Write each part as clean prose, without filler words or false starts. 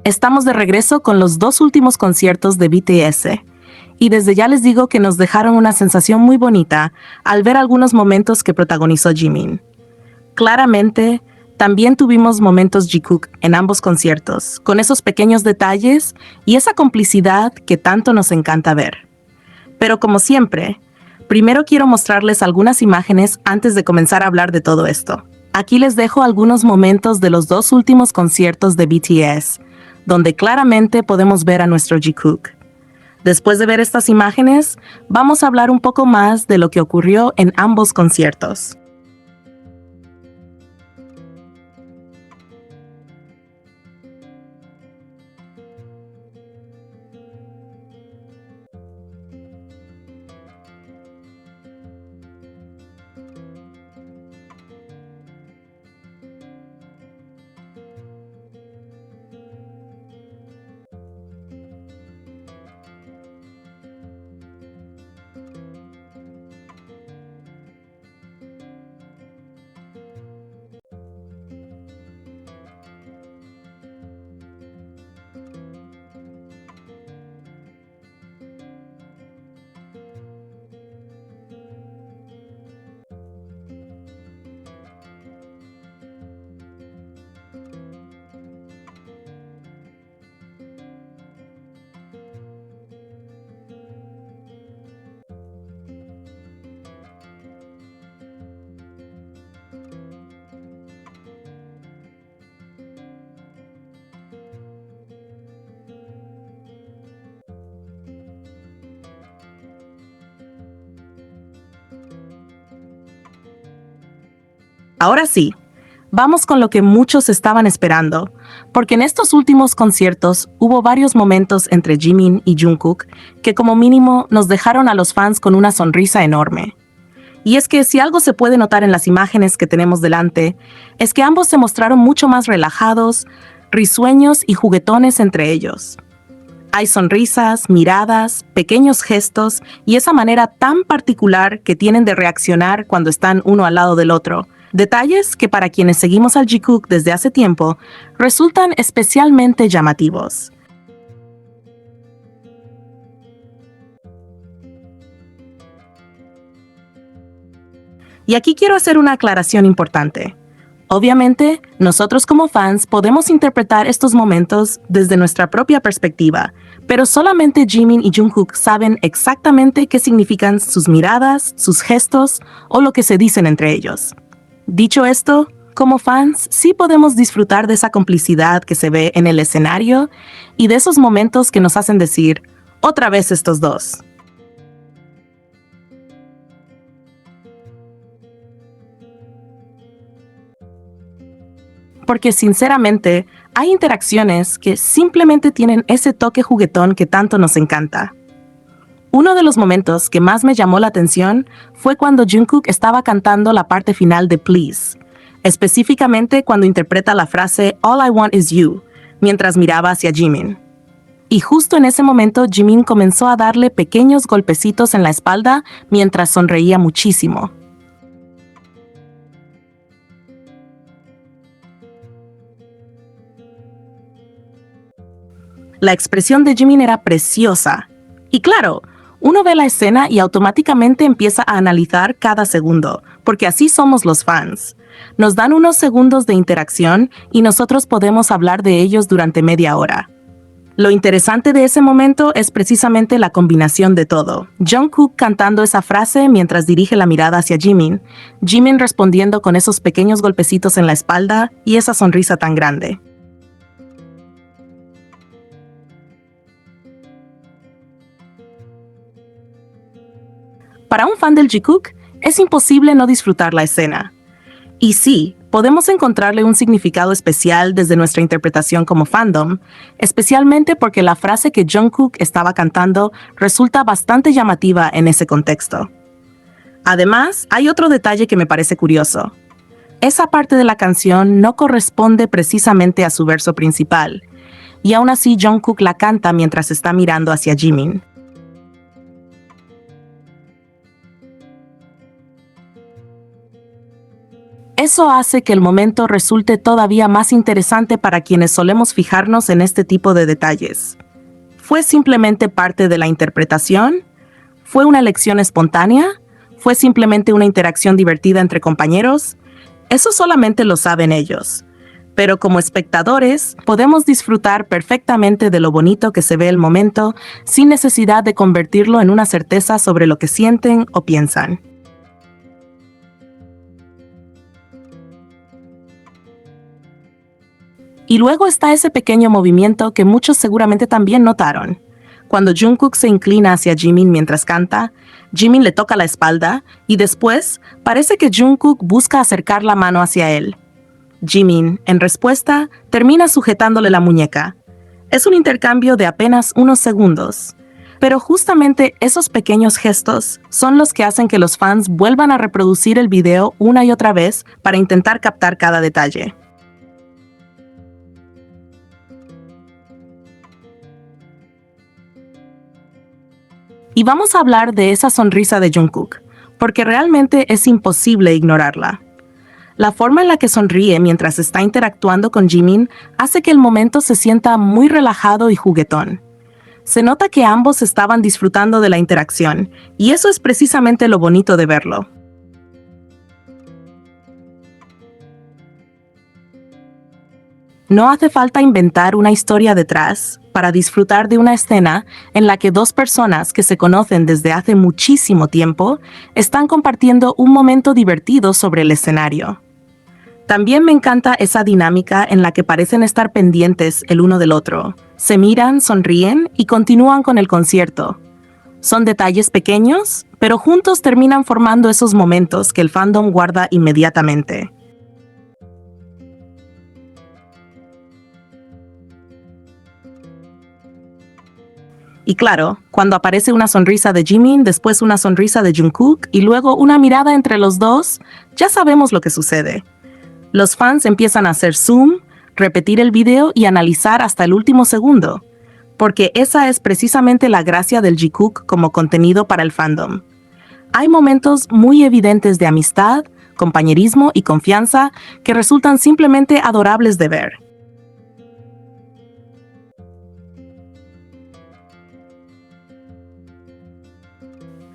Estamos de regreso con los dos últimos conciertos de BTS. Y desde ya les digo que nos dejaron una sensación muy bonita al ver algunos momentos que protagonizó Jimin. Claramente, también tuvimos momentos Jikook en ambos conciertos, con esos pequeños detalles y esa complicidad que tanto nos encanta ver. Pero como siempre, primero quiero mostrarles algunas imágenes antes de comenzar a hablar de todo esto. Aquí les dejo algunos momentos de los dos últimos conciertos de BTS, donde claramente podemos ver a nuestro Jikook. Después de ver estas imágenes, vamos a hablar un poco más de lo que ocurrió en ambos conciertos. Ahora sí, vamos con lo que muchos estaban esperando, porque en estos últimos conciertos hubo varios momentos entre Jimin y Jungkook que como mínimo nos dejaron a los fans con una sonrisa enorme. Y es que si algo se puede notar en las imágenes que tenemos delante, es que ambos se mostraron mucho más relajados, risueños y juguetones entre ellos. Hay sonrisas, miradas, pequeños gestos y esa manera tan particular que tienen de reaccionar cuando están uno al lado del otro. Detalles que para quienes seguimos al Jikook desde hace tiempo resultan especialmente llamativos. Y aquí quiero hacer una aclaración importante. Obviamente, nosotros como fans podemos interpretar estos momentos desde nuestra propia perspectiva, pero solamente Jimin y Jungkook saben exactamente qué significan sus miradas, sus gestos o lo que se dicen entre ellos. Dicho esto, como fans sí podemos disfrutar de esa complicidad que se ve en el escenario y de esos momentos que nos hacen decir, otra vez estos dos. Porque sinceramente, hay interacciones que simplemente tienen ese toque juguetón que tanto nos encanta. Uno de los momentos que más me llamó la atención fue cuando Jungkook estaba cantando la parte final de Please, específicamente cuando interpreta la frase All I want is you, mientras miraba hacia Jimin. Y justo en ese momento Jimin comenzó a darle pequeños golpecitos en la espalda mientras sonreía muchísimo. La expresión de Jimin era preciosa. Y claro, uno ve la escena y automáticamente empieza a analizar cada segundo, porque así somos los fans. Nos dan unos segundos de interacción y nosotros podemos hablar de ellos durante media hora. Lo interesante de ese momento es precisamente la combinación de todo. Jungkook cantando esa frase mientras dirige la mirada hacia Jimin, Jimin respondiendo con esos pequeños golpecitos en la espalda y esa sonrisa tan grande. Para un fan del Jikook, es imposible no disfrutar la escena. Y sí, podemos encontrarle un significado especial desde nuestra interpretación como fandom, especialmente porque la frase que Jungkook estaba cantando resulta bastante llamativa en ese contexto. Además, hay otro detalle que me parece curioso. Esa parte de la canción no corresponde precisamente a su verso principal, y aún así Jungkook la canta mientras está mirando hacia Jimin. Eso hace que el momento resulte todavía más interesante para quienes solemos fijarnos en este tipo de detalles. ¿Fue simplemente parte de la interpretación? ¿Fue una elección espontánea? ¿Fue simplemente una interacción divertida entre compañeros? Eso solamente lo saben ellos. Pero como espectadores, podemos disfrutar perfectamente de lo bonito que se ve el momento sin necesidad de convertirlo en una certeza sobre lo que sienten o piensan. Y luego está ese pequeño movimiento que muchos seguramente también notaron. Cuando Jungkook se inclina hacia Jimin mientras canta, Jimin le toca la espalda y después parece que Jungkook busca acercar la mano hacia él. Jimin, en respuesta, termina sujetándole la muñeca. Es un intercambio de apenas unos segundos. Pero justamente esos pequeños gestos son los que hacen que los fans vuelvan a reproducir el video una y otra vez para intentar captar cada detalle. Y vamos a hablar de esa sonrisa de Jungkook, porque realmente es imposible ignorarla. La forma en la que sonríe mientras está interactuando con Jimin hace que el momento se sienta muy relajado y juguetón. Se nota que ambos estaban disfrutando de la interacción, y eso es precisamente lo bonito de verlo. No hace falta inventar una historia detrás para disfrutar de una escena en la que dos personas que se conocen desde hace muchísimo tiempo están compartiendo un momento divertido sobre el escenario. También me encanta esa dinámica en la que parecen estar pendientes el uno del otro. Se miran, sonríen y continúan con el concierto. Son detalles pequeños, pero juntos terminan formando esos momentos que el fandom guarda inmediatamente. Y claro, cuando aparece una sonrisa de Jimin, después una sonrisa de Jungkook y luego una mirada entre los dos, ya sabemos lo que sucede. Los fans empiezan a hacer zoom, repetir el video y analizar hasta el último segundo, porque esa es precisamente la gracia del Jikook como contenido para el fandom. Hay momentos muy evidentes de amistad, compañerismo y confianza que resultan simplemente adorables de ver.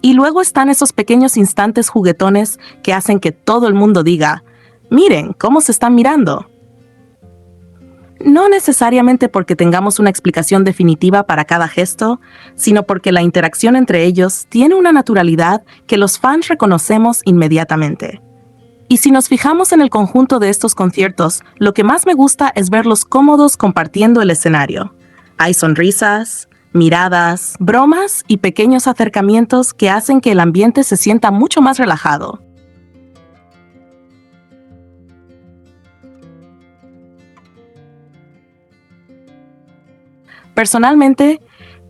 Y luego están esos pequeños instantes juguetones que hacen que todo el mundo diga, miren cómo se están mirando. No necesariamente porque tengamos una explicación definitiva para cada gesto, sino porque la interacción entre ellos tiene una naturalidad que los fans reconocemos inmediatamente. Y si nos fijamos en el conjunto de estos conciertos, lo que más me gusta es verlos cómodos compartiendo el escenario. Hay sonrisas, miradas, bromas y pequeños acercamientos que hacen que el ambiente se sienta mucho más relajado. Personalmente,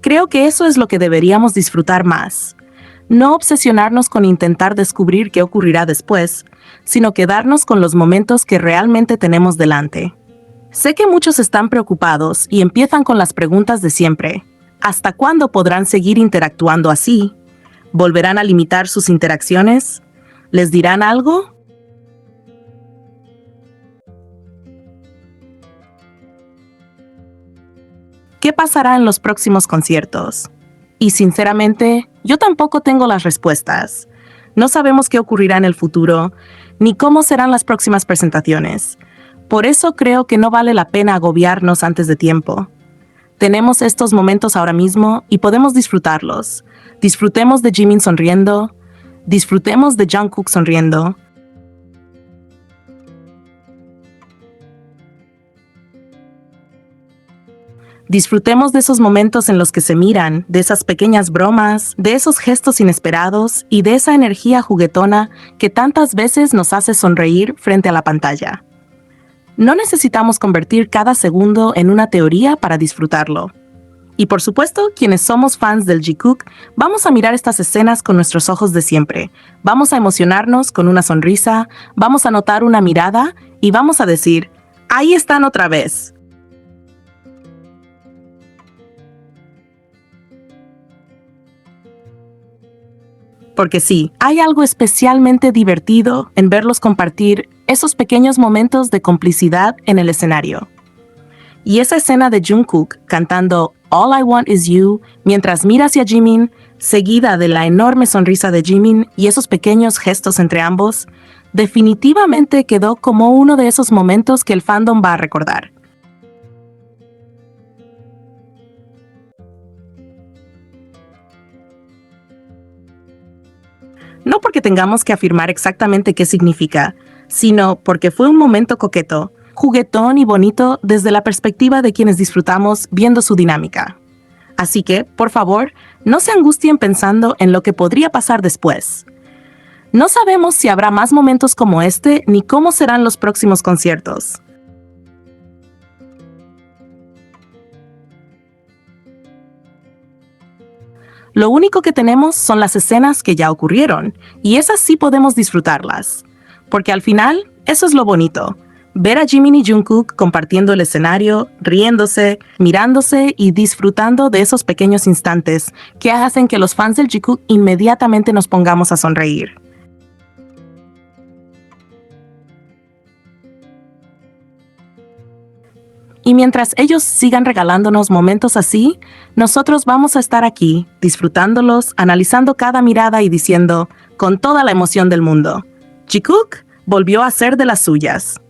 creo que eso es lo que deberíamos disfrutar más. No obsesionarnos con intentar descubrir qué ocurrirá después, sino quedarnos con los momentos que realmente tenemos delante. Sé que muchos están preocupados y empiezan con las preguntas de siempre. ¿Hasta cuándo podrán seguir interactuando así? ¿Volverán a limitar sus interacciones? ¿Les dirán algo? ¿Qué pasará en los próximos conciertos? Y sinceramente, yo tampoco tengo las respuestas. No sabemos qué ocurrirá en el futuro, ni cómo serán las próximas presentaciones. Por eso creo que no vale la pena agobiarnos antes de tiempo. Tenemos estos momentos ahora mismo y podemos disfrutarlos. Disfrutemos de Jimin sonriendo, disfrutemos de Jungkook sonriendo. Disfrutemos de esos momentos en los que se miran, de esas pequeñas bromas, de esos gestos inesperados y de esa energía juguetona que tantas veces nos hace sonreír frente a la pantalla. No necesitamos convertir cada segundo en una teoría para disfrutarlo. Y por supuesto, quienes somos fans del Jikook, vamos a mirar estas escenas con nuestros ojos de siempre. Vamos a emocionarnos con una sonrisa, vamos a notar una mirada y vamos a decir, ¡ahí están otra vez! Porque sí, hay algo especialmente divertido en verlos compartir esos pequeños momentos de complicidad en el escenario. Y esa escena de Jungkook cantando All I Want Is You mientras mira hacia Jimin, seguida de la enorme sonrisa de Jimin y esos pequeños gestos entre ambos, definitivamente quedó como uno de esos momentos que el fandom va a recordar. No porque tengamos que afirmar exactamente qué significa, sino porque fue un momento coqueto, juguetón y bonito desde la perspectiva de quienes disfrutamos viendo su dinámica. Así que, por favor, no se angustien pensando en lo que podría pasar después. No sabemos si habrá más momentos como este ni cómo serán los próximos conciertos. Lo único que tenemos son las escenas que ya ocurrieron, y esas sí podemos disfrutarlas. Porque al final, eso es lo bonito. Ver a Jimin y Jungkook compartiendo el escenario, riéndose, mirándose y disfrutando de esos pequeños instantes que hacen que los fans del Jikook inmediatamente nos pongamos a sonreír. Y mientras ellos sigan regalándonos momentos así, nosotros vamos a estar aquí, disfrutándolos, analizando cada mirada y diciendo, con toda la emoción del mundo, Jikook volvió a ser de las suyas.